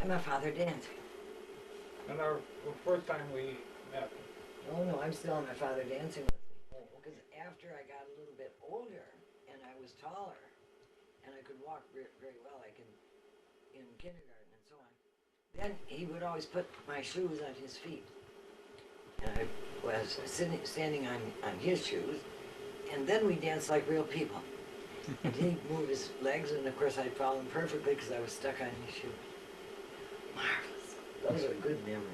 And my father dancing. And our first time we met. Oh no, I'm still on my father dancing with me. Because after I got a little bit older and I was taller and I could walk very well, like in kindergarten and so on, then he would always put my shoes on his feet. And I was standing on his shoes, and then we danced like real people. And he'd move his legs, and of course I'd follow him perfectly because I was stuck on his shoes. Marvelous. Those are good memories.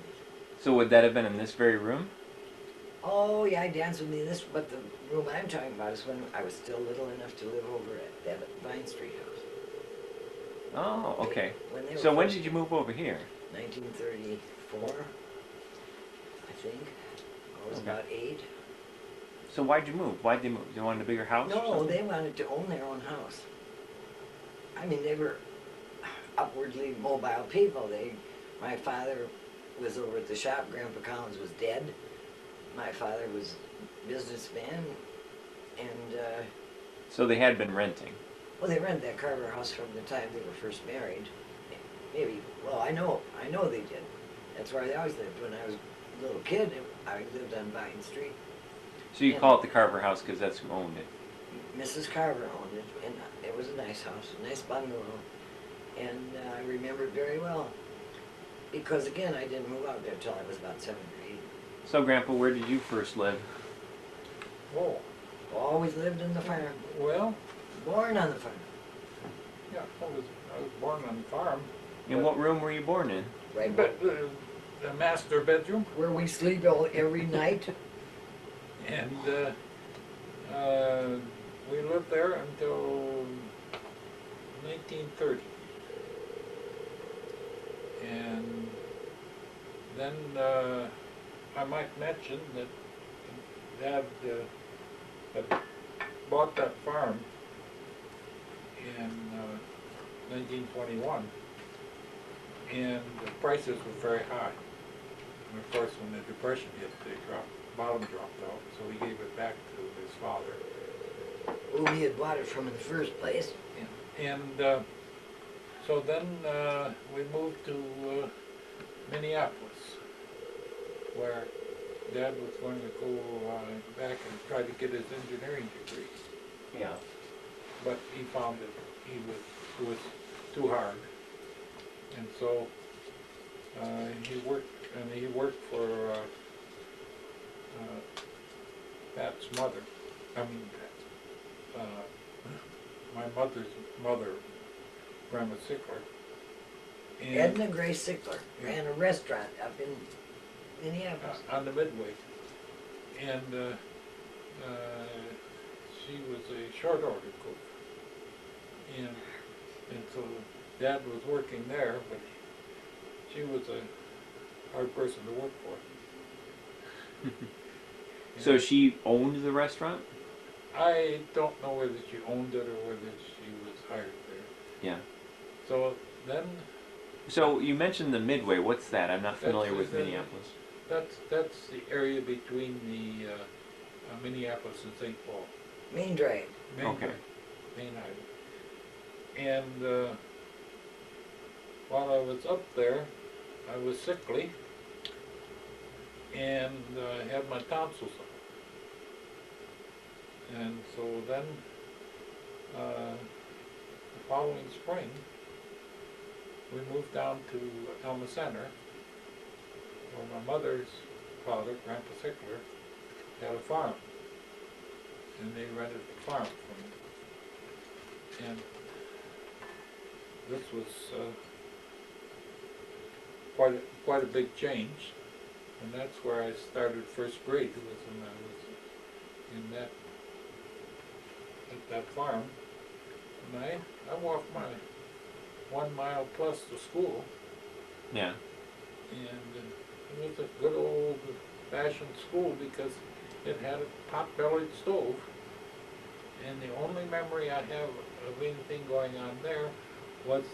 So would that have been in this very room? Oh yeah, I danced with me in this, but the room I'm talking about is when I was still little enough to live over at that Vine Street house. Oh, okay. So when did you move over here? 1934, I think. I was about 8. So why'd you move? Why'd they move? They wanted a bigger house? No, they wanted to own their own house. I mean, they were upwardly mobile people. My father was over at the shop. Grandpa Collins was dead. My father was a businessman, and so they had been renting. well, they rented that Carver house from the time they were first married. Maybe. Well, I know they did. That's where they always lived. When I was a little kid, I lived on Vine Street. So you call it the Carver house because that's who owned it. Mrs. Carver owned it, and it was a nice house, a nice bungalow, and I remember it very well. Because again, I didn't move out there till I was about 7 or 8. So, Grandpa, where did you first live? Oh. Always lived in the farm. Well. Born on the farm. Yeah, I was born on the farm. In what room were you born in? Right. But the master bedroom. Where we sleep every night. And we lived there until 1930. And then I might mention that Dad had bought that farm in 1921, and the prices were very high. And of course, when the Depression hit, bottom dropped out, so he gave it back to his father. Who he had bought it from in the first place. And so then we moved to Minneapolis, where Dad was going to go back and try to get his engineering degree. Yeah. But he found that it was too hard, and so he worked for Pat's mother. I mean, my mother's mother, Grandma Sickler. And Edna Gray Sickler ran a restaurant up in Minneapolis. On the Midway, and she was a short order cook, and so Dad was working there, but she was a hard person to work for. So she owned the restaurant? I don't know whether she owned it or whether she was hired there. Yeah. So then. So you mentioned the Midway. What's that? I'm not familiar with Minneapolis. That's the area between the Minneapolis and St. Paul. Main Drive. Main Highway. And while I was up there, I was sickly and had my tonsils up. And so then, the following spring, we moved down to Elma Center, where my mother's father, Grandpa Sickler, had a farm, and they rented the farm from me. And this was quite a big change, and that's where I started first grade. Was when I was in at that farm, and I walked my 1 mile plus to school. Yeah. And it was a good old-fashioned school because it had a pot-bellied stove. And the only memory I have of anything going on there was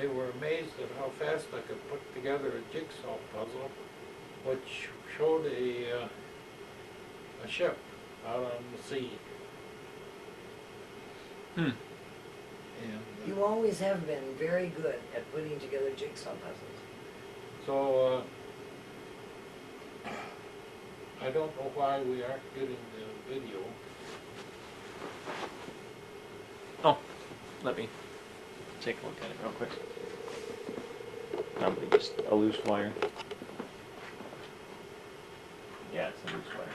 they were amazed at how fast I could put together a jigsaw puzzle, which showed a ship out on the sea. And You always have been very good at putting together jigsaw puzzles. so I don't know why we aren't getting the video. Oh, let me take a look at it real quick. Probably just a loose wire. Yeah, it's a loose wire.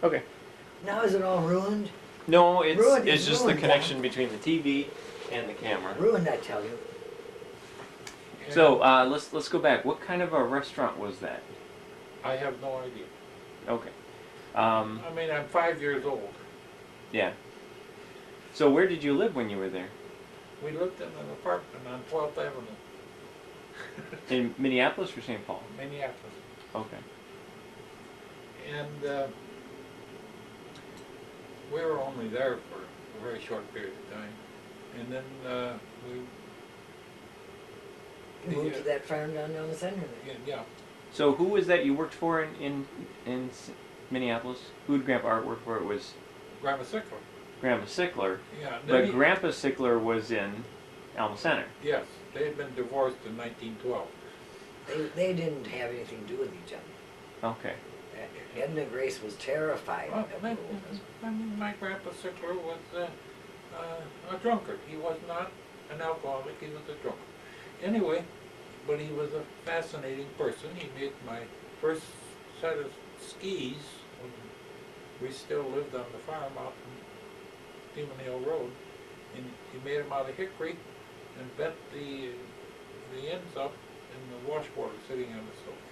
Okay. Now is it all ruined? No, it's Ruined it's is just ruined, the connection between the TV and the camera. Ruined, I tell you. So let's go back. What kind of a restaurant was that? I have no idea. Okay. I mean, I'm 5 years old. Yeah. So where did you live when you were there? We lived in an apartment on 12th Avenue, In Minneapolis or St. Paul? Minneapolis. Okay. And we were only there for a very short period of time. And then You moved to that farm down the center there. yeah, So who was that you worked for in Minneapolis? Who did Grandpa Art work for? It was Grandma Sickler. Grandma Sickler. Yeah. But Grandpa Sickler was in Alma Center. Yes, they had been divorced in 1912. They didn't have anything to do with each other. Okay. Edna Grace was terrified Well, of my, the old husband. I mean, my Grandpa Sickler was a drunkard. He was not an alcoholic, he was a drunkard. Anyway, but he was a fascinating person. He made my first set of skis when we still lived on the farm out in Demon Hill Road. And he made them out of hickory and bent the ends up in the washboard sitting on the stove.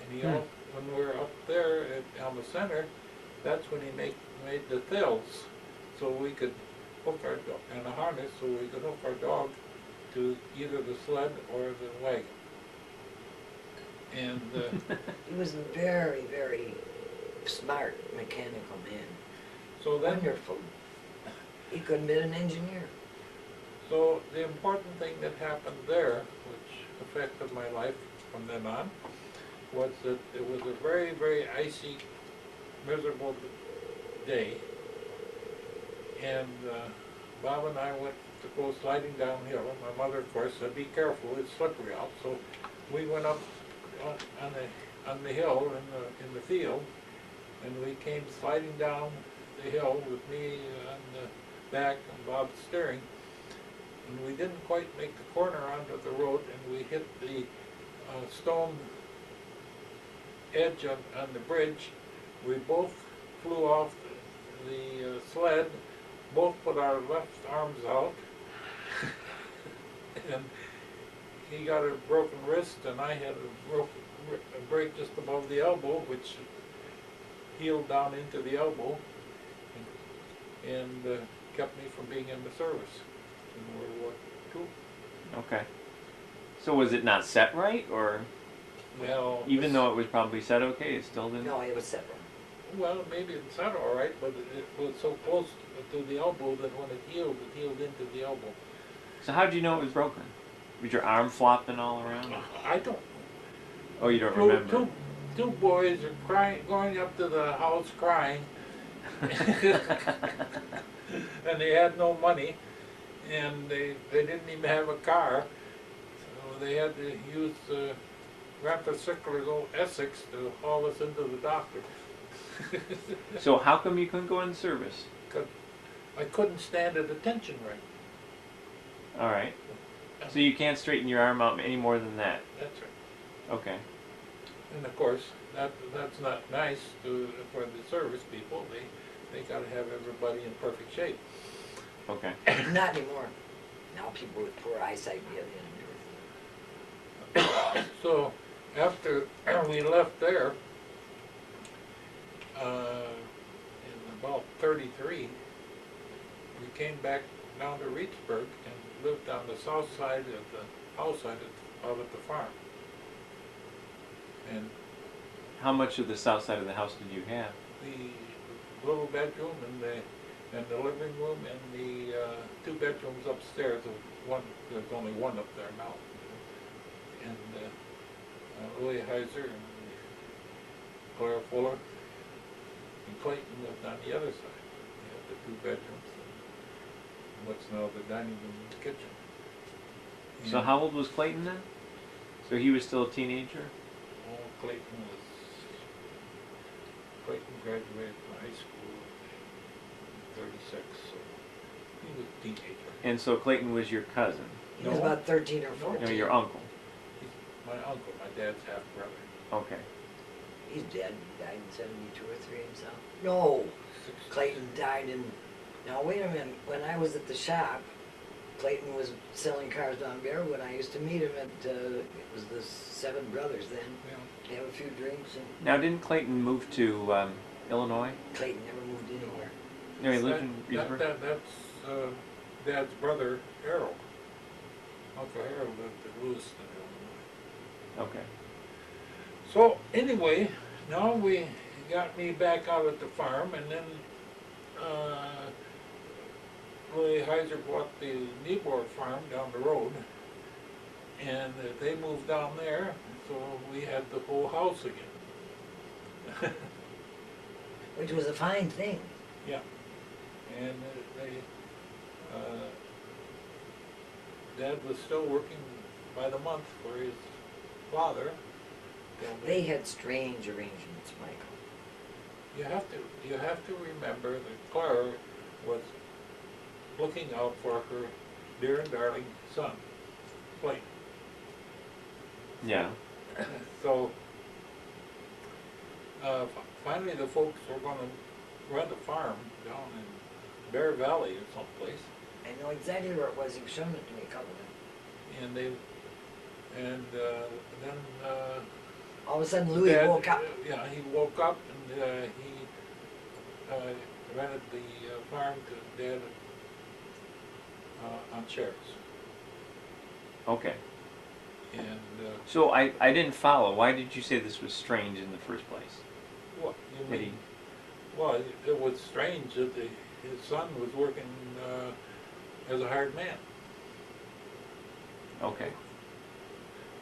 And he when we were up there at Alma Center, that's when he made the thills, so we could hook our dog, and a harness, so we could hook our dog to either the sled or the wagon. And He was a very, very smart mechanical man. so then, Wonderful. He could have been an engineer. so the important thing that happened there, which affected my life from then on, was that it was a very, very icy, miserable day, and Bob and I went to go sliding downhill, and my mother, of course, said, "Be careful, it's slippery out." So we went up on the hill in the field, and we came sliding down the hill with me on the back and Bob steering, and we didn't quite make the corner onto the road, and we hit the stone edge on the bridge. We both flew off the sled, both put our left arms out, and he got a broken wrist, and I had a break just above the elbow, which healed down into the elbow, and kept me from being in the service in World War II. Okay. So was it not set right, or Well, even though it was probably set okay, it still didn't? No, it was separate. well, maybe it's not all right, but it was so close to the elbow that when it healed into the elbow. So how did you know it was broken? Was your arm flopping all around? I don't. Oh, you don't remember? Two boys are crying, going up to the house crying, and they had no money, and they didn't even have a car, so they had to use Grandpa Sickler's old Essex to haul us into the doctor. So how come you couldn't go in service? I couldn't stand at attention right. All right. So you can't straighten your arm out any more than that? That's right. Okay. And of course, that's not nice for the service people. They got to have everybody in perfect shape. Okay. Not anymore. Now people with poor eyesight get in and everything. So after we left there, in about 33, we came back down to Reedsburg and lived on the south side of the house out at the farm. And How much of the south side of the house did you have? the little bedroom and the living room and the 2 bedrooms upstairs. There's only one up there now. And Louis Heiser and Clara Fuller and Clayton lived on the other side. the 2 bedrooms, and what's now the dining room and kitchen. So And, how old was Clayton then? So he was still a teenager? oh, Clayton graduated from high school in 36, so he was a teenager. And so Clayton was your cousin? He was No. about 13 or No. 14. No, your uncle. He's my uncle, my dad's half brother. Okay. He's dead. He died in 72 or 3 himself. No, Clayton died in... Now, wait a minute. When I was at the shop, Clayton was selling cars down Bearwood. I used to meet him at, it was the Seven Brothers then. Yeah. Have a few drinks, and Now, didn't Clayton move to Illinois? Clayton never moved anywhere. No, he lived in Reedsburg? That's Dad's brother, Harold. Uncle Harold lived in Lewiston, Illinois. Okay. So anyway, now we got me back out at the farm, and then Louis Heiser bought the Niebuhr farm down the road, and they moved down there, so we had the whole house again. Which was a fine thing. Yeah, and Dad was still working by the month for his father. They had strange arrangements, Michael. You have to remember that Clara was looking out for her dear and darling son, Clayton. Yeah. So finally, the folks were going to rent a farm down in Bear Valley or someplace, I know exactly where it was. You've shown it to me a couple of times. and then All of a sudden, Louis Dad, woke up. Yeah, he woke up and he rented the farm to Dad on shares. Okay. And So I didn't follow. Why did you say this was strange in the first place? what you Did mean? Well, it was strange that his son was working as a hired man. Okay.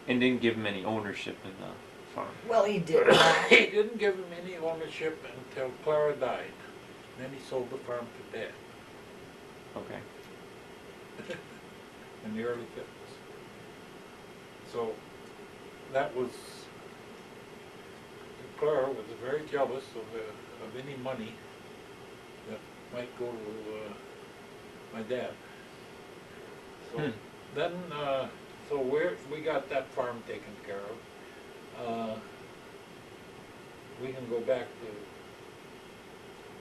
And didn't give him any ownership in the farm? Well, he did not. He didn't give him any ownership until Clara died. Then he sold the farm to Dad Okay. in the early 50s. So that was, Clara was very jealous of any money that might go to my dad. So then, so we got that farm taken care of. We can go back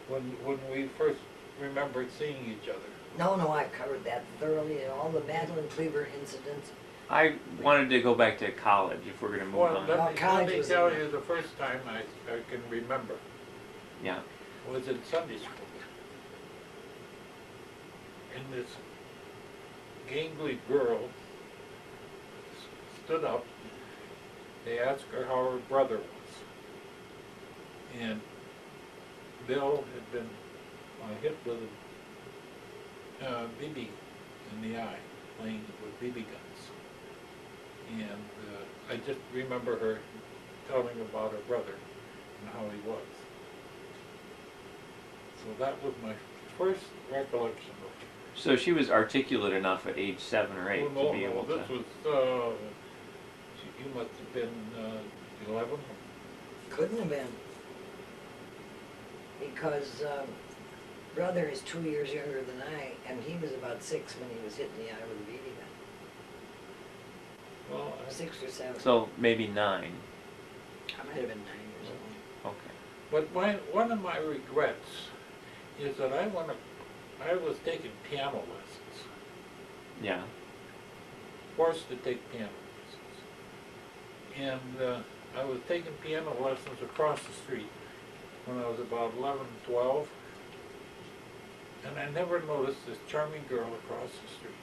to when we first remembered seeing each other. No, I've covered that thoroughly. All the Madeline Cleaver incidents. I wanted to go back to college if we're going to move Well, on. let college me was tell in you, the first time I can remember Yeah. was in Sunday school. And this gangly girl stood up. They asked her how her brother was. And Bill had been hit with a BB in the eye, playing with BB guns. And I just remember her telling about her brother and how he was. So that was my first recollection of her. So she was articulate enough at age 7 or 8 to be able to... This was, you must have been 11. Couldn't have been. Because brother is 2 years younger than I, and he was about 6 when he was hit in the eye with a BB gun. Well, 6 or 7. So maybe 9. I might have been 9 years old. Okay. but one of my regrets is that I was taking piano lessons, Yeah. forced to take piano lessons. And I was taking piano lessons across the street when I was about 11, 12. And I never noticed this charming girl across the street.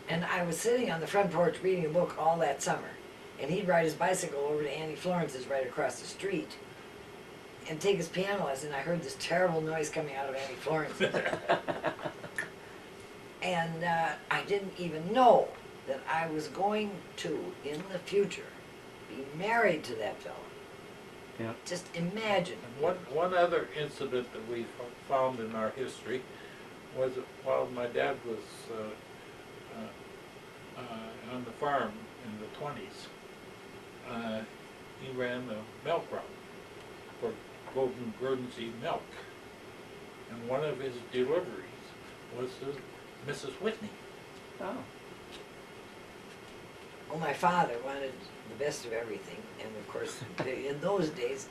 And I was sitting on the front porch reading a book all that summer. And he'd ride his bicycle over to Annie Florence's right across the street and take his piano lesson. I heard this terrible noise coming out of Annie Florence's. And I didn't even know that I was going to, in the future, be married to that fellow. Yeah. Just imagine. And one other incident that we found in our history was while my dad was on the farm in the 20s. He ran a milk run for Golden Guernsey milk. And one of his deliveries was to Mrs. Whitney. Oh. Well, my father wanted the best of everything, and of course, in those days,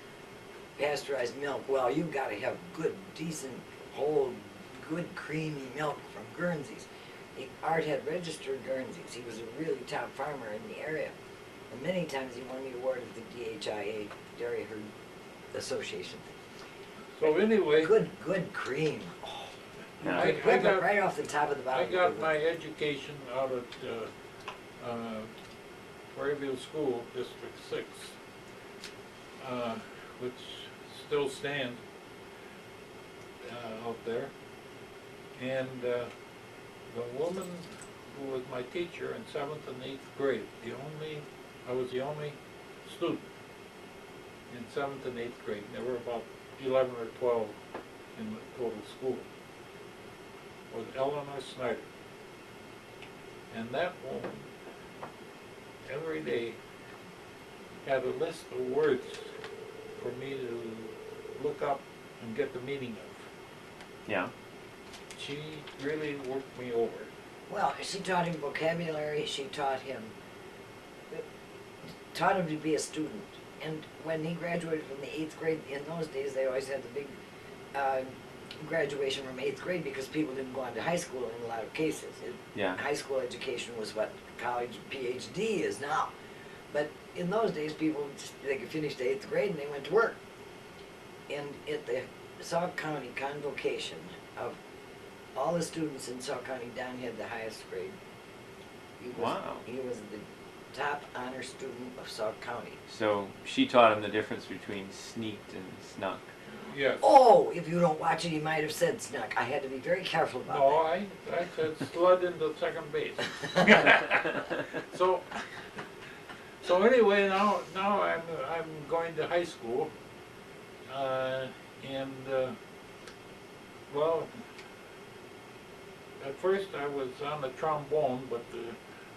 pasteurized milk, well, you've got to have good, decent, whole, good, creamy milk from Guernseys. Art had registered Guernseys. He was a really top farmer in the area. And many times he won the award of the DHIA, Dairy Herd Association. So anyway, Good cream. Oh, Yeah. you could whip it right off the top of the I bottle. got my education out at Prairieville School, District 6, which still stands out there. And the woman who was my teacher in 7th and 8th grade, I was the only student in 7th and 8th grade. There were about 11 or 12 in the total school. Was Eleanor Snyder. And that woman, every day, had a list of words for me to look up and get the meaning of. Yeah. She really worked me over. Well, she taught him vocabulary, she taught him to be a student. And when he graduated from the 8th grade, in those days they always had the big graduation from 8th grade because people didn't go on to high school in a lot of cases. Yeah. High school education was what college PhD is now. But in those days people, they could finish the 8th grade and they went to work. And at the Sauk County convocation of all the students in Sauk County, Don had the highest grade. Wow. He was the top honor student of Sauk County. So she taught him the difference between sneaked and snuck. Yes. Oh, if you don't watch it, he might have said snuck. I had to be very careful about No, I said slid into second base. So anyway, now I'm going to high school, and well, at first I was on the trombone, but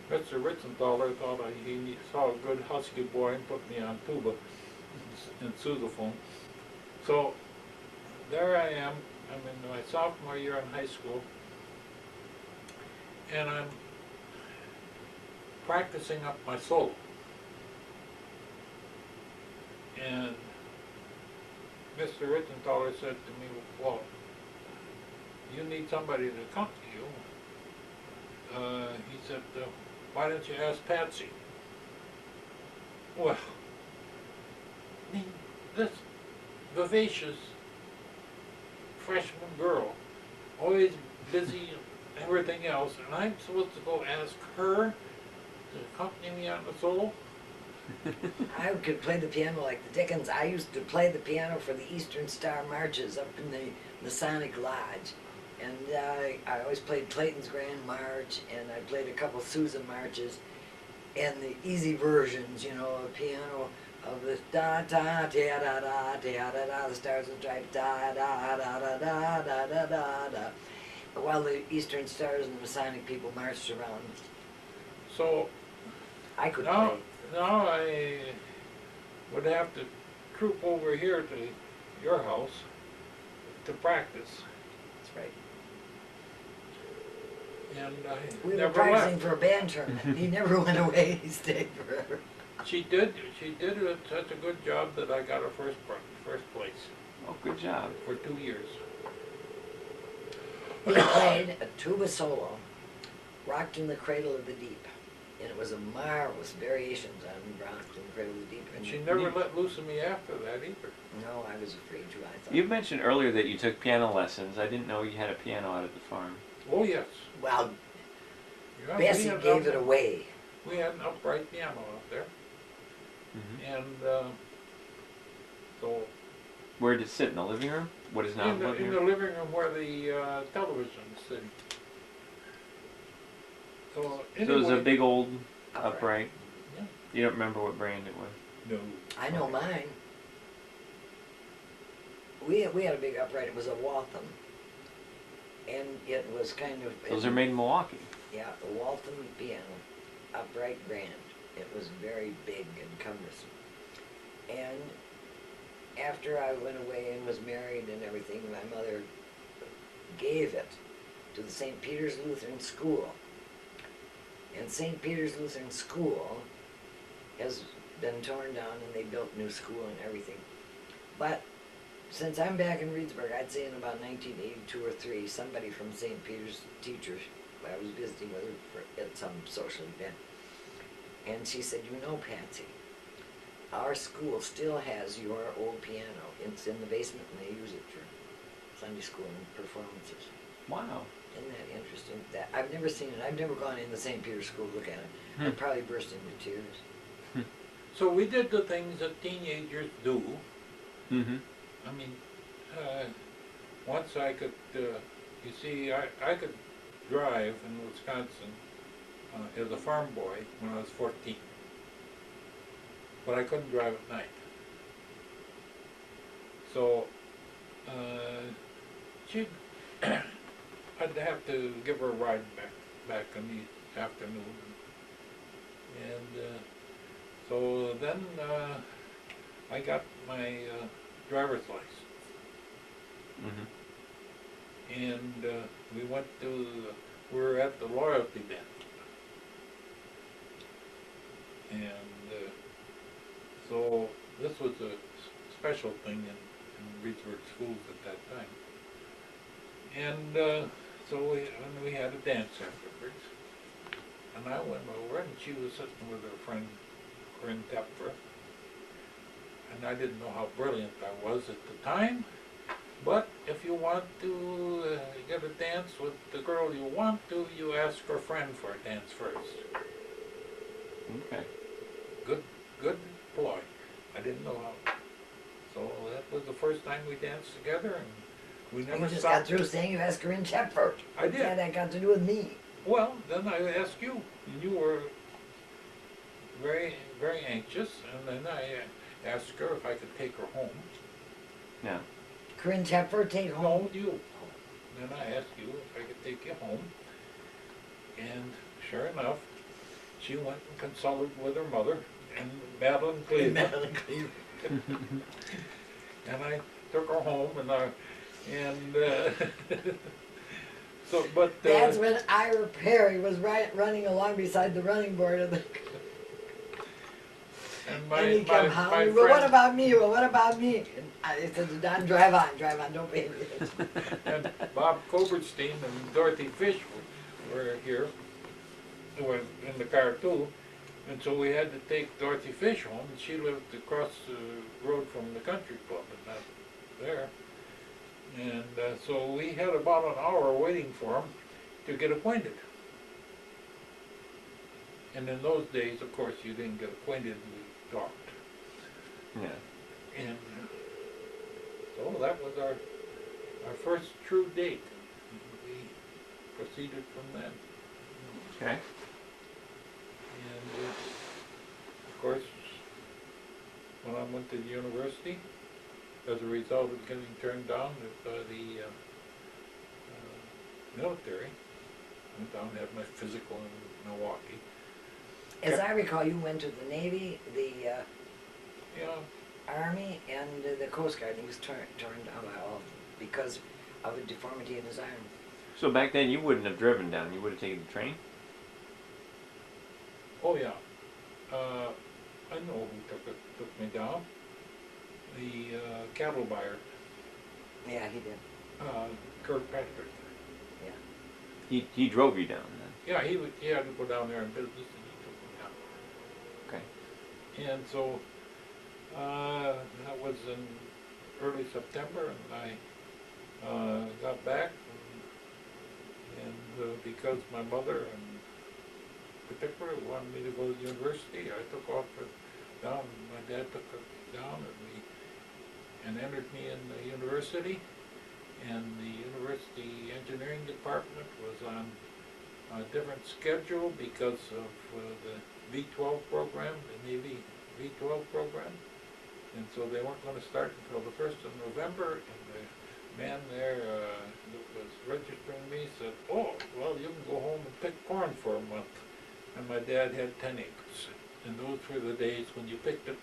Mr. Ritzenthaler thought he saw a good husky boy and put me on tuba and sousaphone. So there I am. I'm in my sophomore year in high school, and I'm practicing up my solo. And Mr. Ritzenthaler said to me, well, you need somebody to accompany you. He said, why don't you ask Patsy? Well, I mean, this vivacious freshman girl, always busy and everything else, and I'm supposed to go ask her to accompany me on the solo? I could play the piano like the Dickens. I used to play the piano for the Eastern Star Marches up in the Masonic Lodge. And I always played Clayton's Grand March, and I played a couple Susan marches, and the easy versions, you know, of piano of the da da da da da da da da, the stars will drive da da da da da da da da da, while the Eastern Stars and the Masonic people marched around. So I could now, play. now I would have to troop over here to your house to practice, That's right. and I We were never practicing left. for a band tournament. He never went away. He stayed forever. She did such a good job that I got a first place Oh, good job. for 2 years. He played a tuba solo, Rocked in the Cradle of the Deep. And it was a marvelous variations on Rocked in the Cradle of the Deep. And she never let loose of me after that either. No, I was afraid to, I thought. You mentioned earlier that you took piano lessons. I didn't know you had a piano out at the farm. Oh yes. Well, Yeah, Bessie had gave it up- away. We had an upright piano out there, Mm-hmm. and so Where did it sit? In the living room? What is now in the the, living in room? the living room where the television is sitting. So anyway, So it was a big old Upright. upright. Yeah. You don't remember what brand it was? No. I know mine. We had a big upright. It was a Waltham. And it was kind of... Those are made in Milwaukee. Yeah, the Waltham piano, upright grand. It was very big and cumbersome. And after I went away and was married and everything, my mother gave it to the St. Peter's Lutheran School. And St. Peter's Lutheran School has been torn down and they built new school and everything. But since I'm back in Reedsburg, I'd say in about 1982 or 3, somebody from St. Peter's teachers, I was visiting with her at some social event, and she said, you know, Patsy, our school still has your old piano. It's in the basement and they use it for Sunday school and performances. Wow. Isn't that interesting? That I've never seen it. I've never gone in the St. Peter's School to look at it. I'd probably burst into tears. So we did the things that teenagers do. Mm-hmm. I mean, once I could, you see, I could drive in Wisconsin as a farm boy when I was 14. But I couldn't drive at night. So, I'd have to give her a ride back in the afternoon. And so then I got my driver's license. Mm-hmm. And we went to, we were at the loyalty dance. And so this was a special thing in Reedsburg schools at that time. And so we had a dance afterwards. And I went over and she was sitting with her friend Corinne Tepfer. And I didn't know how brilliant I was at the time. But if you want to get a dance with the girl you want to, you ask her friend for a dance first. Okay. Good ploy. I didn't know how. So that was the first time we danced together, and we never You just stopped. got through saying you asked Corinne Shepard. I did. What had that got to do with me? Well, then I asked you, and you were very, very anxious, and then I asked her if I could take her home. Yeah. Corinne Shepard, take home? No, you. Then I asked you if I could take you home, and sure enough, she went and consulted with her mother in Madeline, Cleveland. Madeline, Cleveland. And I took her home, so, but That's when Ira Perry was running along beside the running board of the... and he come howling, well, what about me? Well, what about me? And I said, Don, drive on, don't pay me. and Bob Koberstein and Dorothy Fish were here, who were in the car too, and so we had to take Dorothy Fish home, and she lived across the road from the country club, and not there. And so we had about an hour waiting for him to get acquainted. And in those days, of course, you didn't get acquainted, we talked. Yeah. And so that was our first true date. And we proceeded from then. Okay. And of course, when I went to the university, as a result of getting turned down by the military, I went down and had my physical in Milwaukee. As I recall, you went to the Navy, the Yeah, Army, and the Coast Guard. He was turned down by all of them because of a deformity in his arm. So back then you wouldn't have driven down, you would have taken the train? oh yeah. I know who took me down. The cattle buyer, Yeah, he did. Kirkpatrick. He drove you down then? Yeah, he had to go down there in business, and he took me down. Okay. And so that was in early September, and I got back, and because my mother in particular wanted me to go to the university, I took off down. My dad took us down, and entered me in the university. And the university engineering department was on a different schedule because of the V-12 program, the Navy V-12 program. And so they weren't going to start until the 1st of November, and the man there that was registering me said, "Oh, well, you can go home and pick corn for a month." And my dad had 10 acres. And those were the days when you picked up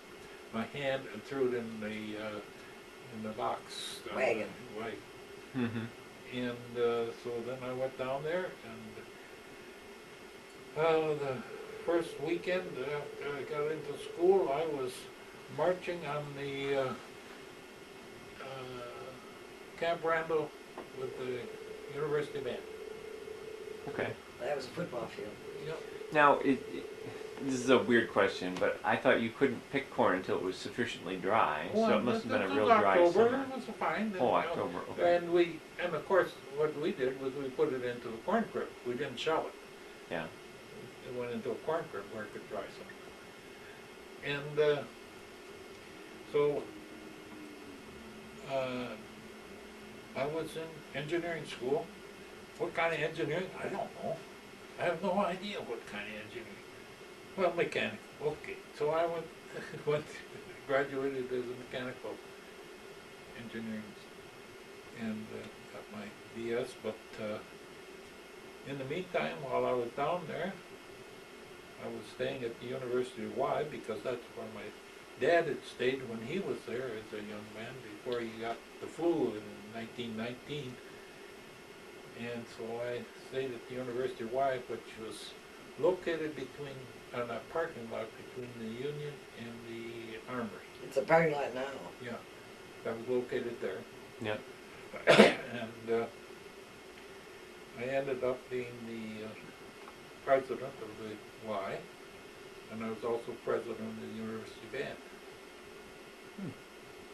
my hand and threw it in the box. Wagon. Wagon. Mm-hmm. And so then I went down there, and the first weekend after I got into school, I was marching on the Camp Randall with the university band. Okay. That was a football field. Yep. Now, this is a weird question, but I thought you couldn't pick corn until it was sufficiently dry, so it must have been a real dry October, summer. it was fine. Oh, October, okay. And of course, what we did was we put it into the corn crib. We didn't shell it. Yeah. It went into a corn crib where it could dry some. And so I was in engineering school. What kind of engineering? I don't know. I have no idea what kind of engineering. Well, mechanical. Okay. So I graduated as a mechanical engineering and got my BS. But in the meantime, while I was down there, I was staying at the University of Hawaii because that's where my dad had stayed when he was there as a young man before he got the flu in 1919. And so I stayed at the University of Hawaii, which was located on a parking lot between the Union and the Armory. It's a parking lot now. Yeah, that was located there. Yep. And I ended up being the president of the Y, and I was also president of the university band.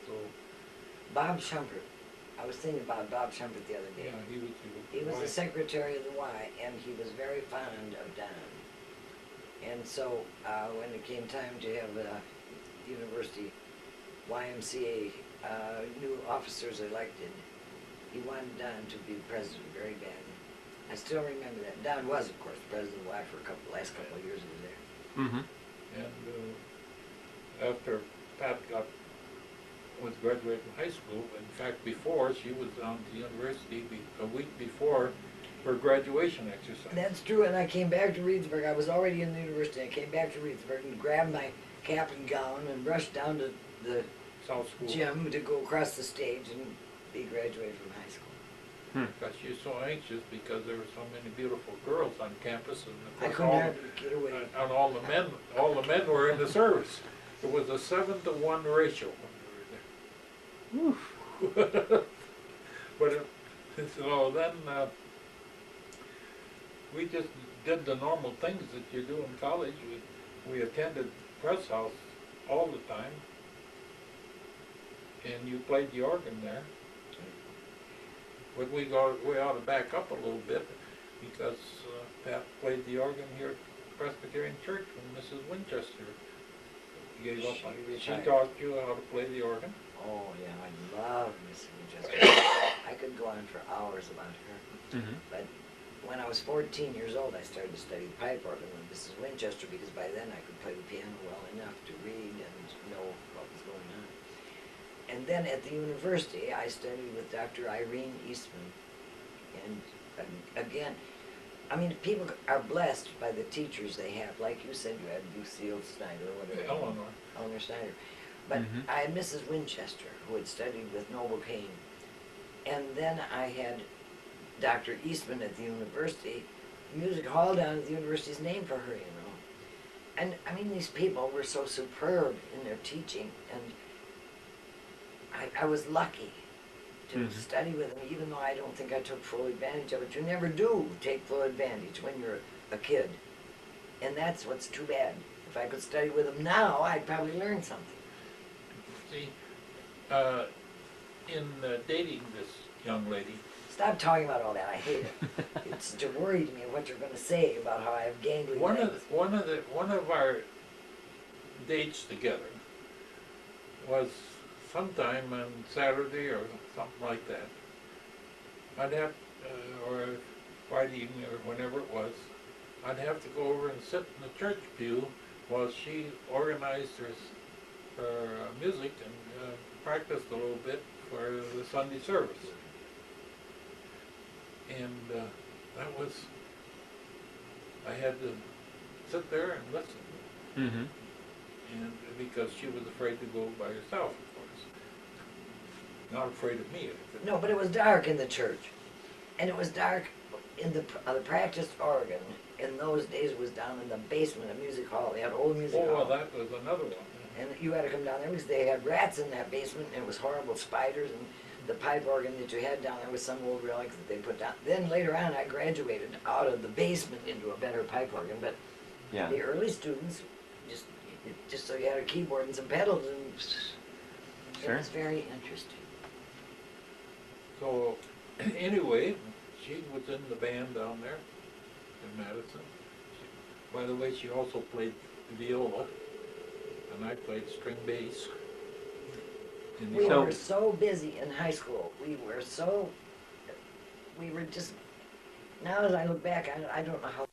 So, Bob Shumpert. I was thinking about Bob Shumpert the other day. yeah, He was the secretary of the Y, and he was very fond of Don. And so when it came time to have the university YMCA new officers elected, he wanted Don to be president very badly. I still remember that. Don was, of course, president of the Y for last couple of years he was there. Mm-hmm. And after Pat was graduating from high school, in fact, before, she was down to the university a week before her graduation exercise. That's true, and I came back to Reedsburg. I was already in the university. I came back to Reedsburg and grabbed my cap and gown and rushed down to the South School. gym to go across the stage and be graduated from high school. Because she was so anxious because there were so many beautiful girls on campus, and I of couldn't course hardly get away. and all the men were in the service. It was a 7-to-1 ratio when we were there. But so then we just did the normal things that you do in college. We attended press house all the time, and you played the organ there. But we ought to back up a little bit because Pat played the organ here at Presbyterian Church when Mrs. Winchester gave up on it. She taught you how to play the organ. Oh yeah, I love Mrs. Winchester. I could go on for hours about her. Mm-hmm. But when I was 14 years old, I started to study the pipe organ with Mrs. Winchester because by then I could play the piano well enough to read and know what was going on. And then at the university, I studied with Dr. Irene Eastman. And again, I mean, people are blessed by the teachers they have. Like you said, you had Lucille Snyder or whatever. Eleanor Snyder. But I had Mrs. Winchester, who had studied with Noble Kane. And then I had Dr. Eastman at the university. The music hall down at the university is named for her, you know. And I mean, these people were so superb in their teaching, and I was lucky to study with them, even though I don't think I took full advantage of it. You never do take full advantage when you're a kid. And that's what's too bad. If I could study with them now, I'd probably learn something. See, in dating this young lady. Stop talking about all that. I hate it. It's such a worry to me what you're going to say about how I have gangly legs. One of our dates together was sometime on Saturday or something like that. I'd have, or Friday evening or whenever it was, I'd have to go over and sit in the church pew while she organized her music and practiced a little bit for the Sunday service. And that was, I had to sit there and listen. Mm-hmm. And because she was afraid to go by herself, of course. Not afraid of me. No, but it was dark in the church. And it was dark in the practice organ. In those days it was down in the basement of Music Hall. They had old Music Oh, Hall. well, that was another one. And you had to come down there because they had rats in that basement and it was horrible spiders, and the pipe organ that you had down there was some old relic that they put down. Then later on I graduated out of the basement into a better pipe organ, but Yeah. the early students just so you had a keyboard and some pedals, and Sure. it was very interesting. So, anyway, she was in the band down there in Madison. By the way, she also played viola, and I played string bass. In the We So- were so busy in high school. We were just, now as I look back, I don't know how